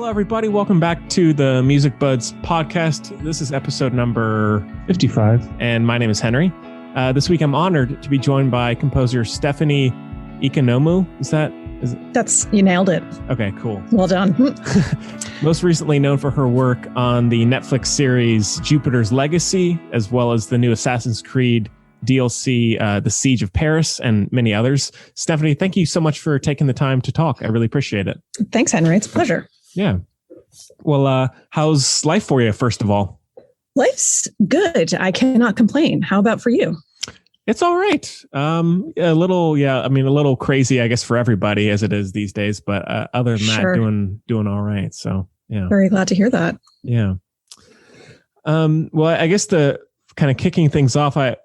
Hello, everybody. Welcome back to the Music Buds podcast. This is episode number 55. And my name is Henry. This week, I'm honored to be joined by composer Stephanie Economou. You nailed it. Okay, cool. Well done. Most recently known for her work on the Netflix series Jupiter's Legacy, as well as the new Assassin's Creed DLC, The Siege of Paris, and many others. Stephanie, thank you so much for taking the time to talk. I really appreciate it. Thanks, Henry. It's a pleasure. Yeah. Well, how's life for you, first of all? Life's good. I cannot complain. How about for you? It's all right. A little crazy, I guess, for everybody as it is these days. But other than that, doing all right. So, yeah. Very glad to hear that. Yeah. Well, I guess the kind of kicking things off, I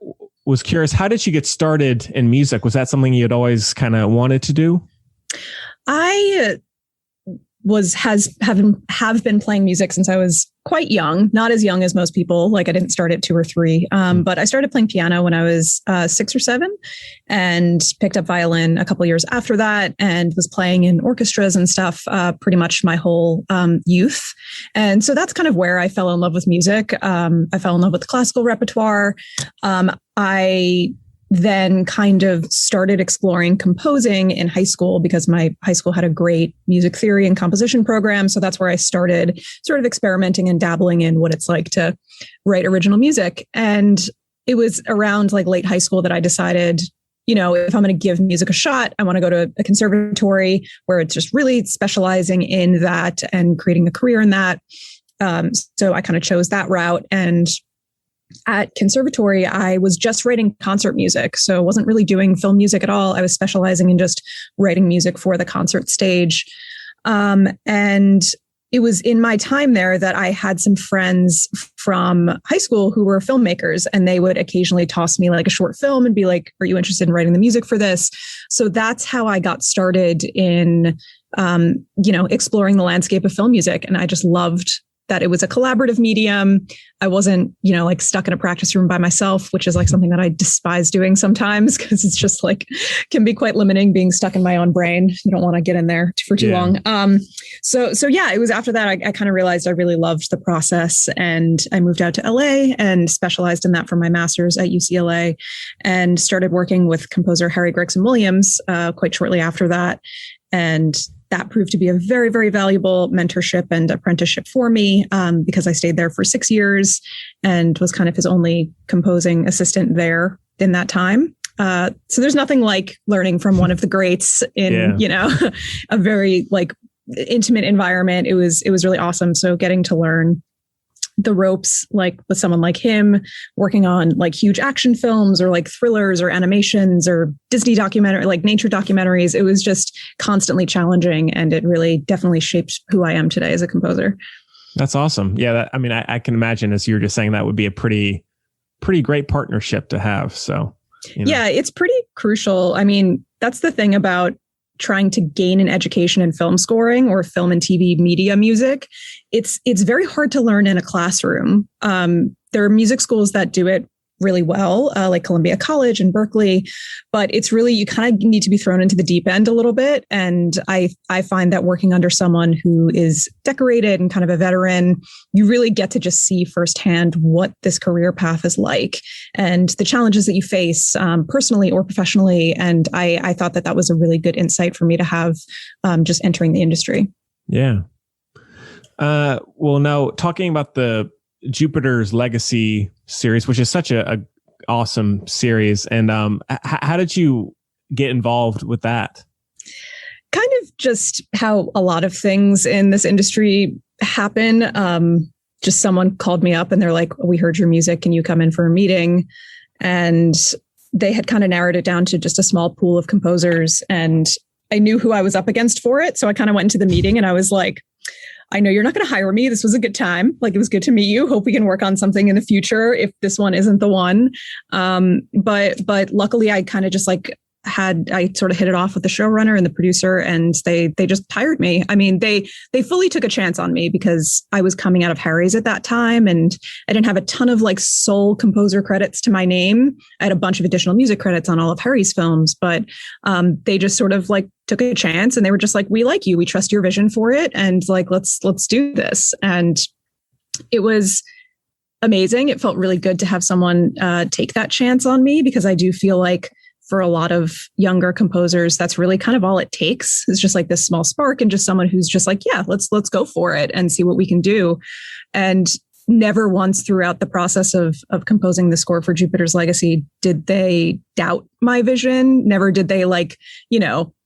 was curious, how did you get started in music? Was that something you'd always kind of wanted to do? I have been playing music since I was quite young, not as young as most people. Like I didn't start at 2 or 3, but I started playing piano when I was 6 or 7 and picked up violin a couple of years after that and was playing in orchestras and stuff pretty much my whole youth. And so that's kind of where I fell in love with music. I fell in love with the classical repertoire. I then kind of started exploring composing in high school because my high school had a great music theory and composition program. So that's where I started sort of experimenting and dabbling in what it's like to write original music. And it was around like late high school that I decided, if I'm going to give music a shot, I want to go to a conservatory where it's just really specializing in that and creating a career in that. So I kind of chose that route. And at conservatory, I was just writing concert music. So I wasn't really doing film music at all. I was specializing in just writing music for the concert stage. And it was in my time there that I had some friends from high school who were filmmakers, and they would occasionally toss me like a short film and be like, are you interested in writing the music for this? So that's how I got started in, exploring the landscape of film music. And I just loved that it was a collaborative medium. I wasn't, like stuck in a practice room by myself, which is like something that I despise doing sometimes because it's just like can be quite limiting being stuck in my own brain. You don't want to get in there for too long. So it was after that I kind of realized I really loved the process, and I moved out to LA and specialized in that for my master's at UCLA and started working with composer Harry Gregson-Williams quite shortly after that. And that proved to be a very, very valuable mentorship and apprenticeship for me because I stayed there for 6 years and was kind of his only composing assistant there in that time. So there's nothing like learning from one of the greats in, a very like intimate environment. It was really awesome. So getting to learn the ropes, like with someone like him working on like huge action films or like thrillers or animations or Disney documentary, like nature documentaries. It was just constantly challenging, and it really definitely shaped who I am today as a composer. That's awesome. Yeah. I can imagine, as you were just saying, that would be a pretty great partnership to have. So, yeah, it's pretty crucial. I mean, that's the thing about trying to gain an education in film scoring or film and TV media music. It's very hard to learn in a classroom. There are music schools that do it really well, like Columbia College and Berkeley, but it's really, you kind of need to be thrown into the deep end a little bit. And I find that working under someone who is decorated and kind of a veteran, you really get to just see firsthand what this career path is like and the challenges that you face personally or professionally. And I thought that was a really good insight for me to have just entering the industry. Yeah. Well, now talking about the Jupiter's Legacy series, which is such a awesome series. And how did you get involved with that? Kind of just how a lot of things in this industry happen. Just someone called me up and they're like, we heard your music. Can you come in for a meeting? And they had kind of narrowed it down to just a small pool of composers. And I knew who I was up against for it. So I kind of went into the meeting and I was like, I know you're not going to hire me. This was a good time. Like, it was good to meet you. Hope we can work on something in the future if this one isn't the one. But luckily I kind of just like I sort of hit it off with the showrunner and the producer, and they just hired me. I mean, they fully took a chance on me because I was coming out of Harry's at that time, and I didn't have a ton of like sole composer credits to my name. I had a bunch of additional music credits on all of Harry's films, but they just sort of like took a chance, and they were just like, we like you, we trust your vision for it, and like let's do this. And it was amazing. It felt really good to have someone take that chance on me, because I do feel like for a lot of younger composers, that's really kind of all it takes. It's just like this small spark and just someone who's just like, yeah, let's go for it and see what we can do. And never once throughout the process of composing the score for Jupiter's Legacy did they doubt my vision. Never did they like,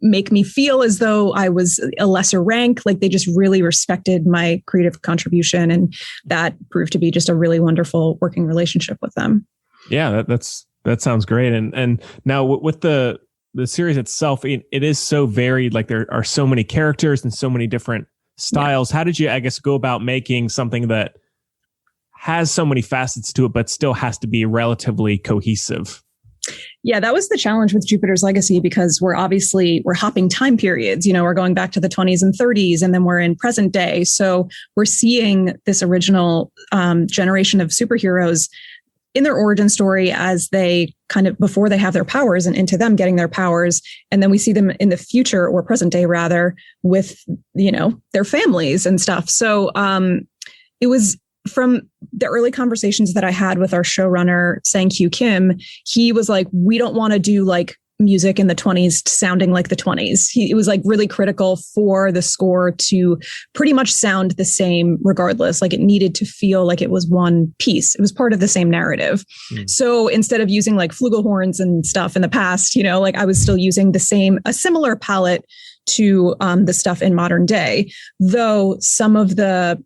make me feel as though I was a lesser rank. Like they just really respected my creative contribution. And that proved to be just a really wonderful working relationship with them. Yeah, that sounds great. And now with the series itself, it is so varied. Like there are so many characters and so many different styles. Yeah. How did you, I guess, go about making something that has so many facets to it, but still has to be relatively cohesive? Yeah, that was the challenge with Jupiter's Legacy, because we're hopping time periods. We're going back to the 20s and 30s, and then we're in present day. So we're seeing this original generation of superheroes in their origin story as they kind of before they have their powers and into them getting their powers. And then we see them in the future, or present day rather, with, their families and stuff. So it was from the early conversations that I had with our showrunner, Sang-Kyu Kim. He was like, we don't want to do like music in the 20s sounding like the 20s. It was like really critical for the score to pretty much sound the same regardless. Like it needed to feel like it was one piece. It was part of the same narrative. So instead of using like flugelhorns and stuff in the past, like I was still using a similar palette to the stuff in modern day, though some of the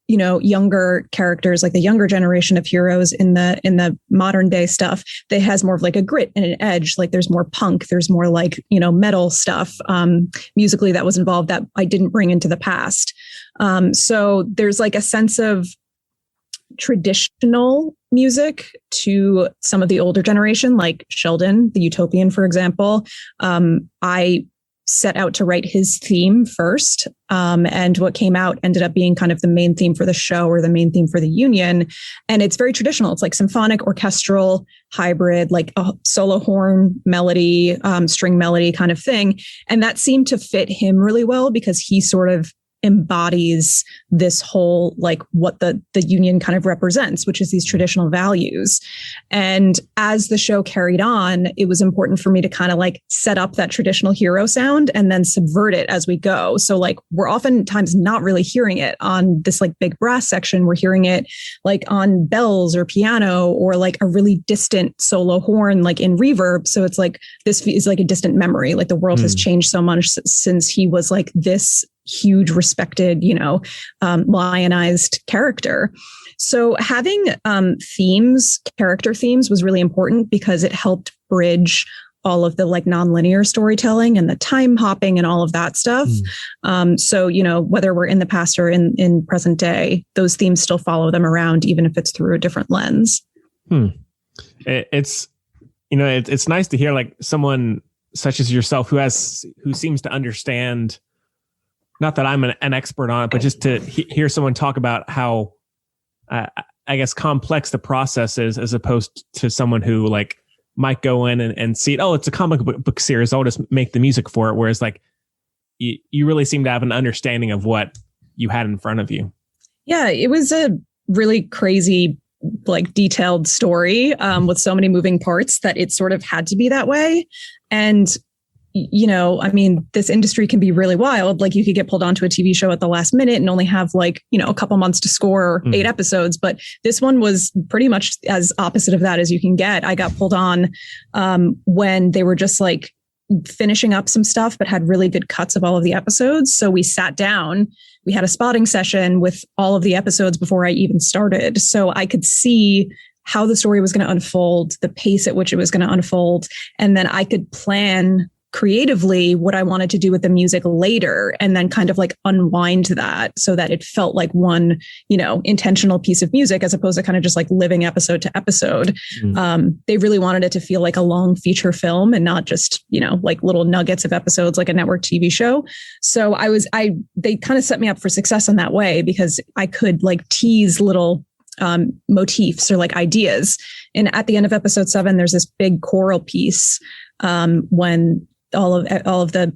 younger characters, like the younger generation of heroes in the modern day stuff, they has more of like a grit and an edge. Like there's more punk, there's more like, metal stuff musically that was involved that I didn't bring into the past. So there's like a sense of traditional music to some of the older generation, like Sheldon, the Utopian, for example. I set out to write his theme first. And what came out ended up being kind of the main theme for the show, or the main theme for the Union. And it's very traditional. It's like symphonic, orchestral, hybrid, like a solo horn melody, string melody kind of thing. And that seemed to fit him really well, because he sort of embodies this whole, like what the Union kind of represents, which is these traditional values. And as the show carried on, it was important for me to kind of like set up that traditional hero sound and then subvert it as we go. So like we're oftentimes not really hearing it on this like big brass section. We're hearing it like on bells or piano, or like a really distant solo horn, like in reverb. So it's like, this is like a distant memory. Like the world has changed so much since he was like this huge respected, lionized character. So having character themes was really important, because it helped bridge all of the like nonlinear storytelling and the time hopping and all of that stuff. So, whether we're in the past or in present day, those themes still follow them around, even if it's through a different lens. It's nice to hear like someone such as yourself who seems to understand. Not that I'm an expert on it, but just to hear someone talk about how, I guess, complex the process is, as opposed to someone who like might go in and see it. Oh, it's a comic book series, I'll just make the music for it. Whereas like you really seem to have an understanding of what you had in front of you. Yeah, it was a really crazy, like detailed story with so many moving parts that it sort of had to be that way. And this industry can be really wild. Like you could get pulled onto a TV show at the last minute and only have like, a couple months to score 8 episodes. But this one was pretty much as opposite of that as you can get. I got pulled on when they were just like finishing up some stuff, but had really good cuts of all of the episodes. So we sat down, we had a spotting session with all of the episodes before I even started. So I could see how the story was going to unfold, the pace at which it was going to unfold. And then I could plan creatively what I wanted to do with the music later, and then kind of like unwind that so that it felt like one, intentional piece of music, as opposed to kind of just like living episode to episode. They really wanted it to feel like a long feature film and not just, like little nuggets of episodes like a network TV show. So they kind of set me up for success in that way, because I could like tease little motifs or like ideas. And at the end of episode 7, there's this big choral piece when all of the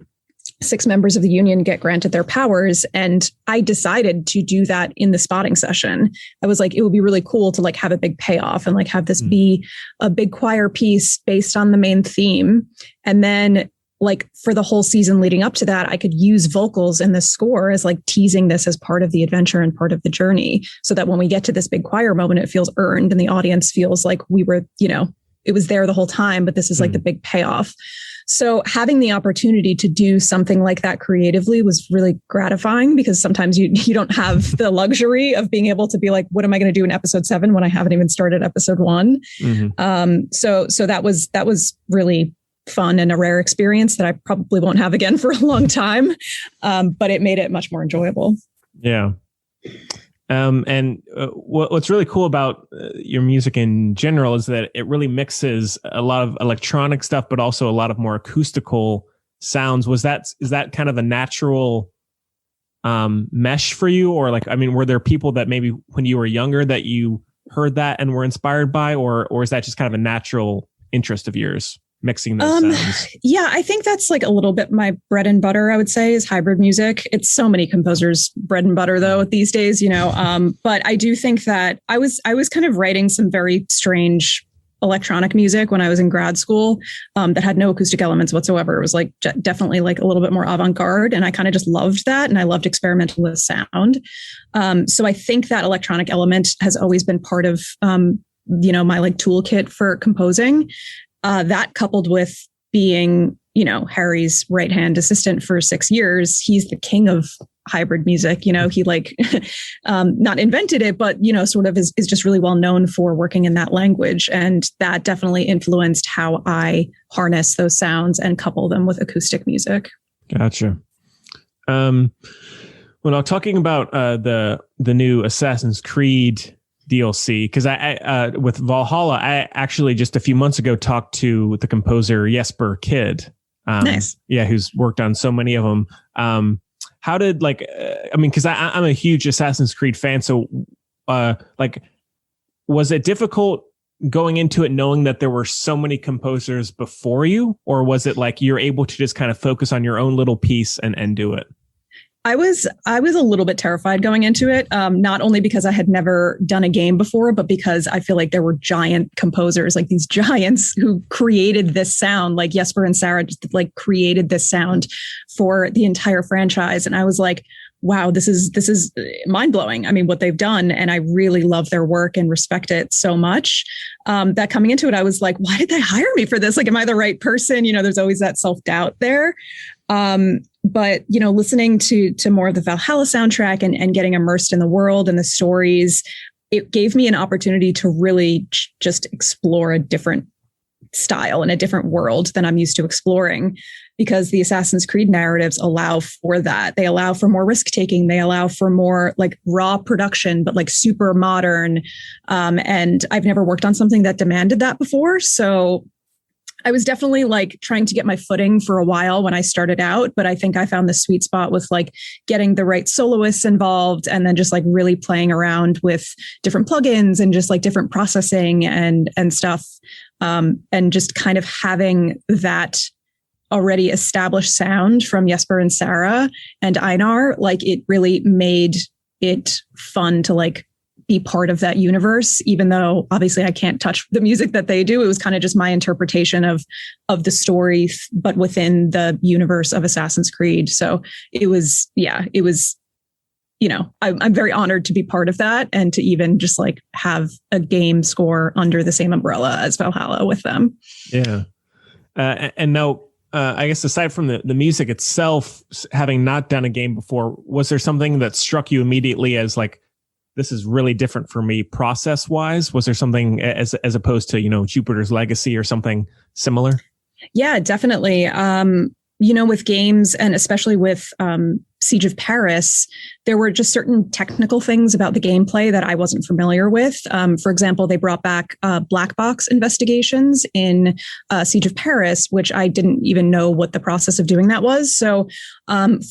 6 members of the union get granted their powers. And I decided to do that in the spotting session. I was like, it would be really cool to like have a big payoff and like have this be a big choir piece based on the main theme. And then like for the whole season leading up to that, I could use vocals in the score as like teasing this as part of the adventure and part of the journey, so that when we get to this big choir moment, it feels earned and the audience feels like we were, it was there the whole time, but this is like the big payoff. So having the opportunity to do something like that creatively was really gratifying, because sometimes you don't have the luxury of being able to be like, what am I going to do in episode 7 when I haven't even started episode 1? So that was really fun and a rare experience that I probably won't have again for a long time. But it made it much more enjoyable. Yeah. And what's really cool about your music in general is that it really mixes a lot of electronic stuff, but also a lot of more acoustical sounds. Is that kind of a natural mesh for you? Or like, I mean, were there people that maybe when you were younger that you heard that and were inspired by, or is that just kind of a natural interest of yours? Mixing those sounds? Yeah, I think that's like a little bit my bread and butter, I would say, is hybrid music. It's so many composers' bread and butter though these days, but I do think that I was kind of writing some very strange electronic music when I was in grad school that had no acoustic elements whatsoever. It was like definitely like a little bit more avant-garde, and I kind of just loved that, and I loved experimenting with sound. So I think that electronic element has always been part of my like toolkit for composing. That coupled with being, Harry's right-hand assistant for 6 years, he's the king of hybrid music. He like not invented it, but, sort of is just really well known for working in that language. And that definitely influenced how I harness those sounds and couple them with acoustic music. Gotcha. When I'm talking about the new Assassin's Creed DLC, because I with Valhalla, I actually just a few months ago talked to the composer Jesper Kyd. Nice. Yeah, who's worked on so many of them. How did because I'm a huge Assassin's Creed fan, so was it difficult going into it knowing that there were so many composers before you, or was it like you're able to just kind of focus on your own little piece and do it? I was a little bit terrified going into it, not only because I had never done a game before, but because I feel like there were giant composers, like these giants who created this sound, like Jesper and Sarah just like created this sound for the entire franchise. And I was like, wow, this is mind blowing. I mean, what they've done. And I really love their work and respect it so much that coming into it, I was like, why did they hire me for this? Like, am I the right person? There's always that self-doubt there. But, listening to more of the Valhalla soundtrack and getting immersed in the world and the stories, it gave me an opportunity to really just explore a different style and a different world than I'm used to exploring, because the Assassin's Creed narratives allow for that. They allow for more risk taking. They allow for more like raw production, but like super modern. And I've never worked on something that demanded that before. So I was definitely like trying to get my footing for a while when I started out, but I think I found the sweet spot with like getting the right soloists involved, and then just like really playing around with different plugins and just like different processing and stuff. And just kind of having that already established sound from Jesper and Sarah and Einar, like it really made it fun to like be part of that universe, even though obviously I can't touch the music that they do. It was kind of just my interpretation of the story, but within the universe of Assassin's Creed. So it was, I'm very honored to be part of that and to even just like have a game score under the same umbrella as Valhalla with them. Yeah. And now, I guess aside from the music itself, having not done a game before, was there something that struck you immediately as like, this is really different for me process wise? Was there something as opposed to, Jupiter's Legacy or something similar? Yeah, definitely. With games and especially with Siege of Paris, there were just certain technical things about the gameplay that I wasn't familiar with. For example, they brought back black box investigations in Siege of Paris, which I didn't even know what the process of doing that was. So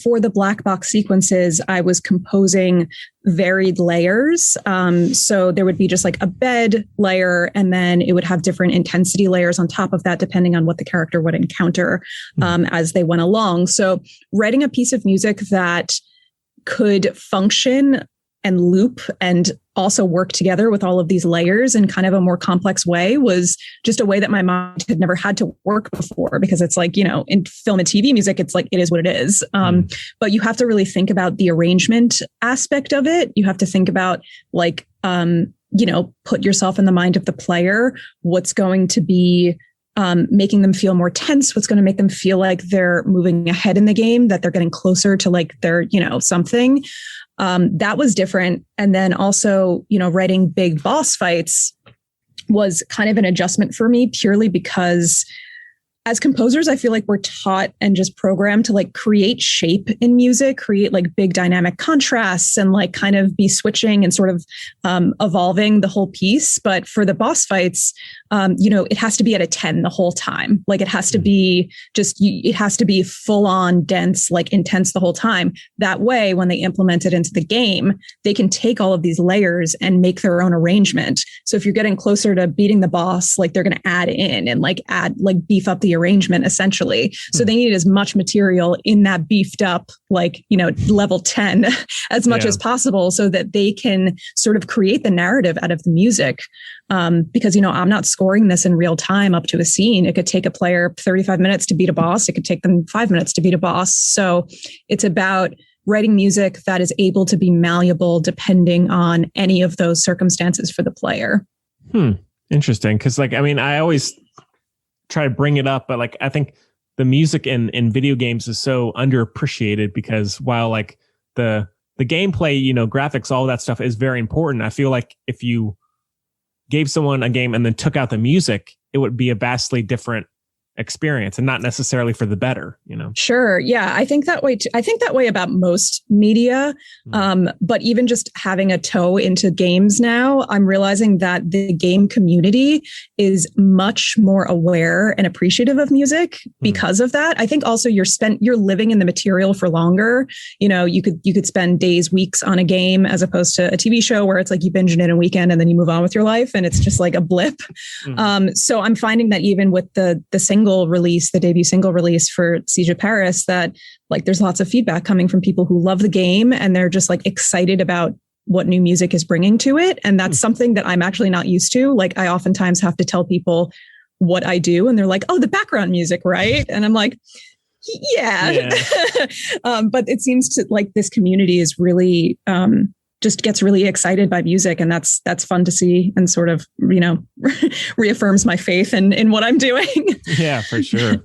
for the black box sequences, I was composing varied layers. So there would be just like a bed layer, and then it would have different intensity layers on top of that, depending on what the character would encounter as they went along. So writing a piece of music that could function and loop and also work together with all of these layers in kind of a more complex way was just a way that my mind had never had to work before, because it's like, in film and TV music, it's like, it is what it is. But you have to really think about the arrangement aspect of it. You have to think about like, put yourself in the mind of the player, what's going to be making them feel more tense, what's going to make them feel like they're moving ahead in the game, that they're getting closer to like their, something. That was different. And then also, writing big boss fights was kind of an adjustment for me, purely because as composers, I feel like we're taught and just programmed to like create shape in music, create like big dynamic contrasts, and like kind of be switching and sort of evolving the whole piece. But for the boss fights, it has to be at a 10 the whole time. Like it has to be it has to be full on dense, like intense the whole time. That way, when they implement it into the game, they can take all of these layers and make their own arrangement. So if you're getting closer to beating the boss, like they're going to add in and like beef up the arrangement essentially. So they needed as much material in that beefed up, like, level 10 as much as possible, so that they can sort of create the narrative out of the music. Because, I'm not scoring this in real time up to a scene. It could take a player 35 minutes to beat a boss. It could take them 5 minutes to beat a boss. So it's about writing music that is able to be malleable depending on any of those circumstances for the player. Interesting. Because I always try to bring it up, but like, I think the music in video games is so underappreciated, because while like the gameplay, graphics, all that stuff is very important. I feel like if you gave someone a game and then took out the music, it would be a vastly different experience, and not necessarily for the better, Sure. Yeah. I think that way too. I think that way about most media. But even just having a toe into games now, I'm realizing that the game community is much more aware and appreciative of music because of that. I think also you're living in the material for longer. You could spend days, weeks on a game, as opposed to a TV show where it's like you binge it in a weekend and then you move on with your life and it's just like a blip. So I'm finding that even with the debut single release for Siege of Paris, that like there's lots of feedback coming from people who love the game and they're just like excited about what new music is bringing to it. And that's something that I'm actually not used to. Like I oftentimes have to tell people what I do and they're like, oh, the background music, right? And I'm like, yeah. But it seems to like this community is really just gets really excited by music, and that's fun to see, and sort of reaffirms my faith in what I'm doing. Yeah, for sure.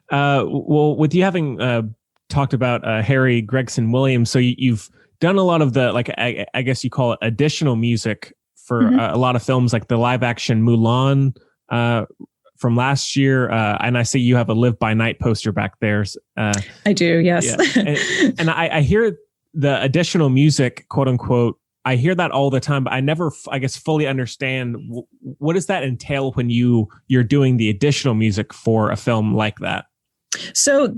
Well, with you having talked about Harry Gregson-Williams, so you've done a lot of the like I guess you call it additional music for a lot of films, like the live action Mulan from last year, and I see you have a Live by Night poster back there. I do, yes. Yeah. And I hear the additional music, quote unquote, I hear that all the time, but I never, I guess, fully understand what does that entail when you're doing the additional music for a film like that? So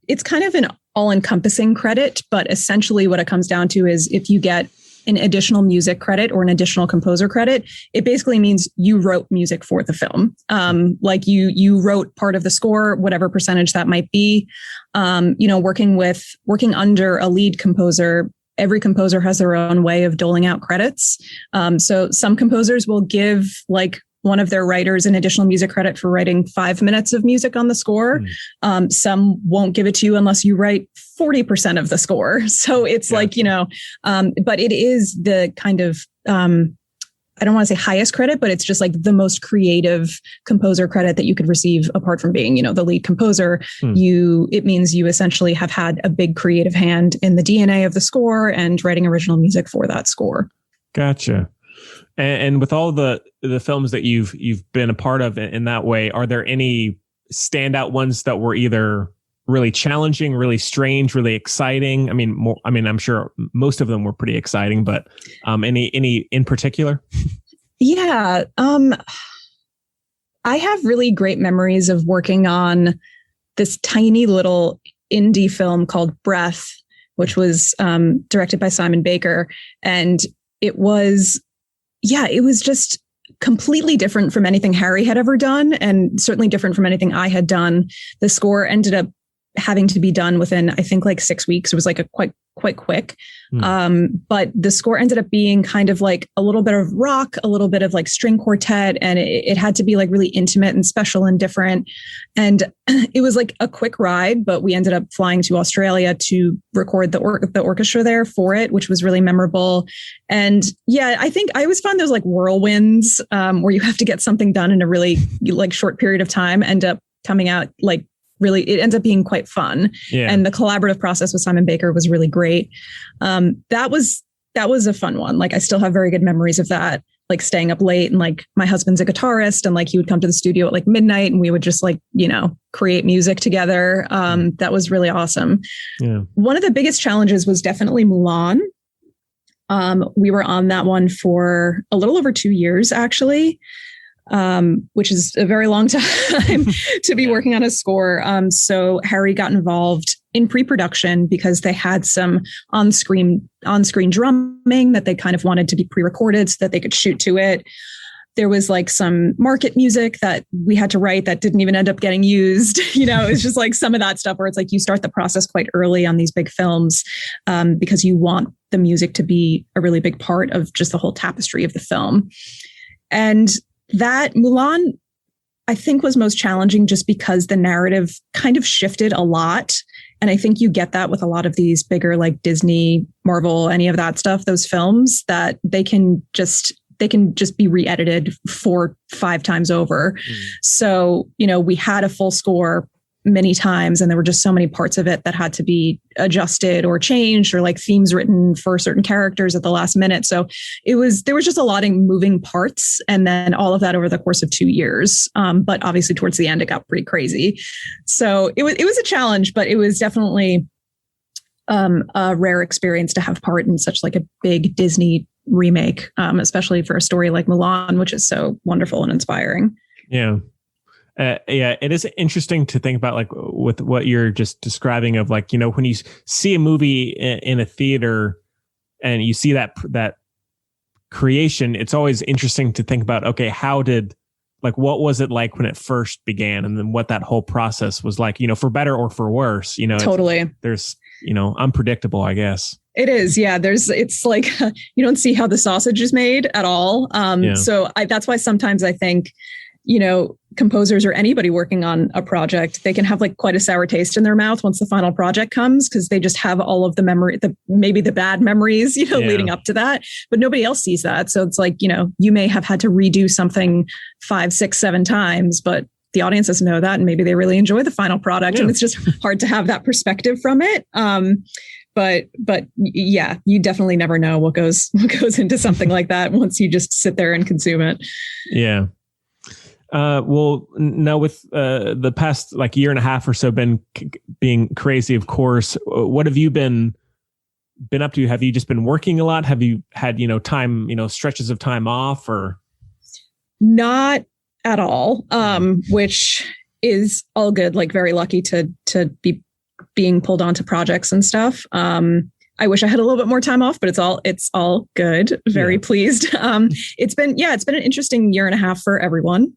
it's kind of an all-encompassing credit, but essentially what it comes down to is if you get an additional music credit or an additional composer credit, it basically means you wrote music for the film. Like you wrote part of the score, whatever percentage that might be. Working under a lead composer, every composer has their own way of doling out credits. So some composers will give like one of their writers an additional music credit for writing 5 minutes of music on the score. Some won't give it to you unless you write 40% of the score. So it's but it is the kind of, I don't want to say highest credit, but it's just like the most creative composer credit that you could receive apart from being, the lead composer. It means you essentially have had a big creative hand in the DNA of the score and writing original music for that score. Gotcha. And with all the films that you've been a part of in that way, are there any standout ones that were either really challenging, really strange, really exciting? I'm sure most of them were pretty exciting, but any in particular? Yeah. I have really great memories of working on this tiny little indie film called Breath, which was directed by Simon Baker. And it was just completely different from anything Harry had ever done, and certainly different from anything I had done. The score ended up having to be done within, I think, like 6 weeks. It was like a quite quick. But the score ended up being kind of like a little bit of rock, a little bit of like string quartet, and it had to be like really intimate and special and different. And it was like a quick ride, but we ended up flying to Australia to record the orchestra there for it, which was really memorable. And yeah, I think I always found those like whirlwinds where you have to get something done in a really like short period of time end up coming out like really, it ends up being quite fun. Yeah. And the collaborative process with Simon Baker was really great. That was a fun one. Like I still have very good memories of that, like staying up late, and like my husband's a guitarist, and like he would come to the studio at like midnight and we would just like, create music together. That was really awesome. Yeah. One of the biggest challenges was definitely Mulan. We were on that one for a little over 2 years, actually. Which is a very long time to be working on a score. So Harry got involved in pre-production because they had some on-screen drumming that they kind of wanted to be pre-recorded so that they could shoot to it. There was like some market music that we had to write that didn't even end up getting used. It's just like some of that stuff where it's like you start the process quite early on these big films because you want the music to be a really big part of just the whole tapestry of the film. And that Mulan, I think, was most challenging just because the narrative kind of shifted a lot. And I think you get that with a lot of these bigger like Disney, Marvel, any of that stuff, those films, that they can just be re-edited 4-5 times over. So, we had a full score many times, and there were just so many parts of it that had to be adjusted or changed, or like themes written for certain characters at the last minute. So there was just a lot of moving parts, and then all of that over the course of 2 years. But obviously towards the end, it got pretty crazy. So it was a challenge, but it was definitely a rare experience to have part in such like a big Disney remake, especially for a story like Mulan, which is so wonderful and inspiring. Yeah. It is interesting to think about, like with what you're just describing of like, when you see a movie in a theater and you see that creation, it's always interesting to think about, okay, what was it like when it first began, and then what that whole process was like, for better or for worse, Totally. There's, unpredictable, I guess. It is. Yeah. It's like, you don't see how the sausage is made at all. So that's why sometimes I think, composers or anybody working on a project, they can have like quite a sour taste in their mouth once the final project comes, because they just have all of the maybe the bad memories, leading up to that, but nobody else sees that. So it's like, you may have had to redo something 5, 6, 7 times, but the audience doesn't know that. And maybe they really enjoy the final product. Yeah. And it's just hard to have that perspective from it. But yeah, you definitely never know what goes into something like that once you just sit there and consume it. Yeah. Well, now with the past like year and a half or so being crazy, of course, what have you been up to? Have you just been working a lot? Have you had, time, stretches of time off, or? Not at all, which is all good. Like very lucky to be being pulled onto projects and stuff. I wish I had a little bit more time off, but it's all good. Very pleased. It's been an interesting year and a half for everyone.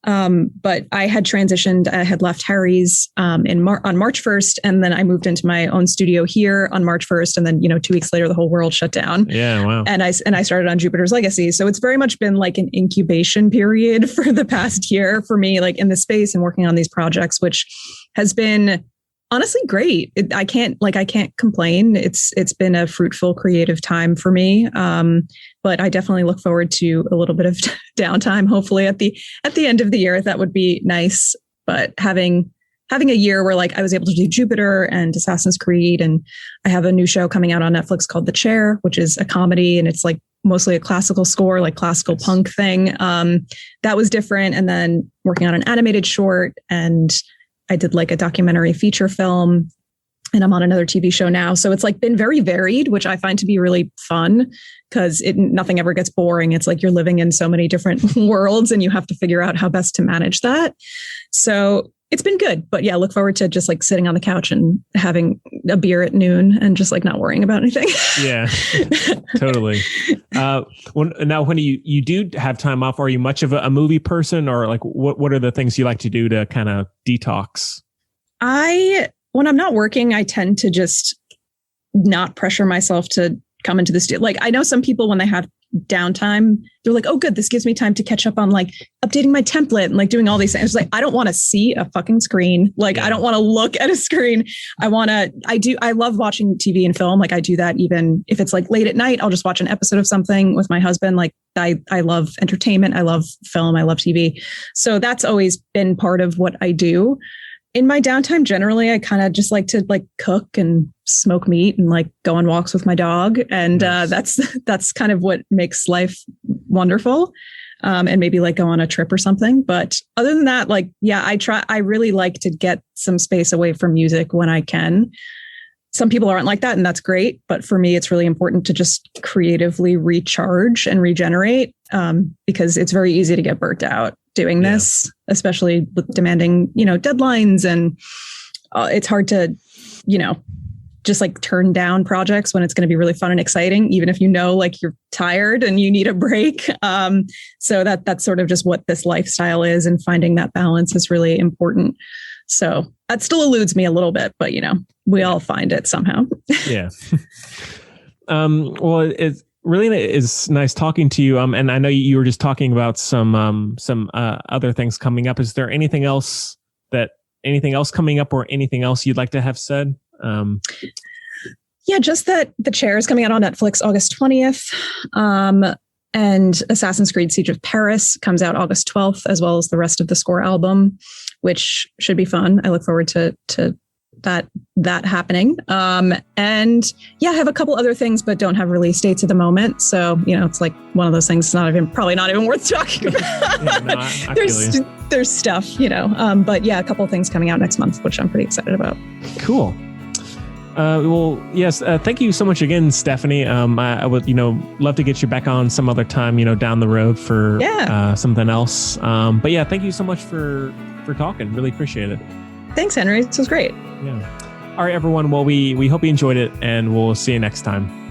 But I had transitioned. I had left Harry's on March 1st, and then I moved into my own studio here on March 1st, and then 2 weeks later the whole world shut down. Yeah, wow. And I started on Jupiter's Legacy. So it's very much been like an incubation period for the past year for me, like in the space and working on these projects, which has been honestly great. I can't complain. It's been a fruitful creative time for me. But I definitely look forward to a little bit of downtime, hopefully at the end of the year. That would be nice. But having having a year where like I was able to do Jupiter and Assassin's Creed, and I have a new show coming out on Netflix called The Chair, which is a comedy, and it's like mostly a classical score, like classical punk thing. That was different. And then working on an animated short, and I did like a documentary feature film, and I'm on another TV show now. So it's like been very varied, which I find to be really fun because nothing ever gets boring. It's like you're living in so many different worlds and you have to figure out how best to manage that. So it's been good. But yeah, look forward to just like sitting on the couch and having a beer at noon and just like not worrying about anything. Yeah, totally. Now, when you do have time off, are you much of a movie person, or like what are the things you like to do to kind of detox? When I'm not working, I tend to just not pressure myself to come into this. Like, I know some people, when they have downtime, they're like, oh, good, this gives me time to catch up on like updating my template and like doing all these things. It's like, I don't want to see a fucking screen. Like, I don't want to look at a screen. I love watching TV and film. Like, I do that even if it's like late at night, I'll just watch an episode of something with my husband. Like, I love entertainment. I love film. I love TV. So that's always been part of what I do. In my downtime, generally, I kind of just like to like cook and smoke meat and like go on walks with my dog. And that's kind of what makes life wonderful. And maybe like go on a trip or something. But other than that, like, yeah, I really like to get some space away from music when I can. Some people aren't like that, and that's great. But for me, it's really important to just creatively recharge and regenerate, because it's very easy to get burnt out doing this, especially with demanding, deadlines. And it's hard to, just like turn down projects when it's going to be really fun and exciting, even if like you're tired and you need a break. So that's sort of just what this lifestyle is, and finding that balance is really important. So that still eludes me a little bit, but we all find it somehow. Yeah. Well, it really is nice talking to you. And I know you were just talking about some other things coming up. Is there anything else coming up, or anything else you'd like to have said? Yeah, just that The Chair is coming out on Netflix August 20th. And Assassin's Creed Siege of Paris comes out August 12th, as well as the rest of the score album, which should be fun. I look forward to that happening. And yeah, I have a couple other things, but don't have release dates at the moment. So, it's like one of those things, probably not even worth talking about. There's stuff, but yeah, a couple of things coming out next month, which I'm pretty excited about. Cool. Well, yes. Thank you so much again, Stephanie. I would, love to get you back on some other time, down the road for something else. But yeah, thank you so much for talking. Really appreciate it. Thanks, Henry. This was great. Yeah. All right, everyone. Well, we hope you enjoyed it, and we'll see you next time.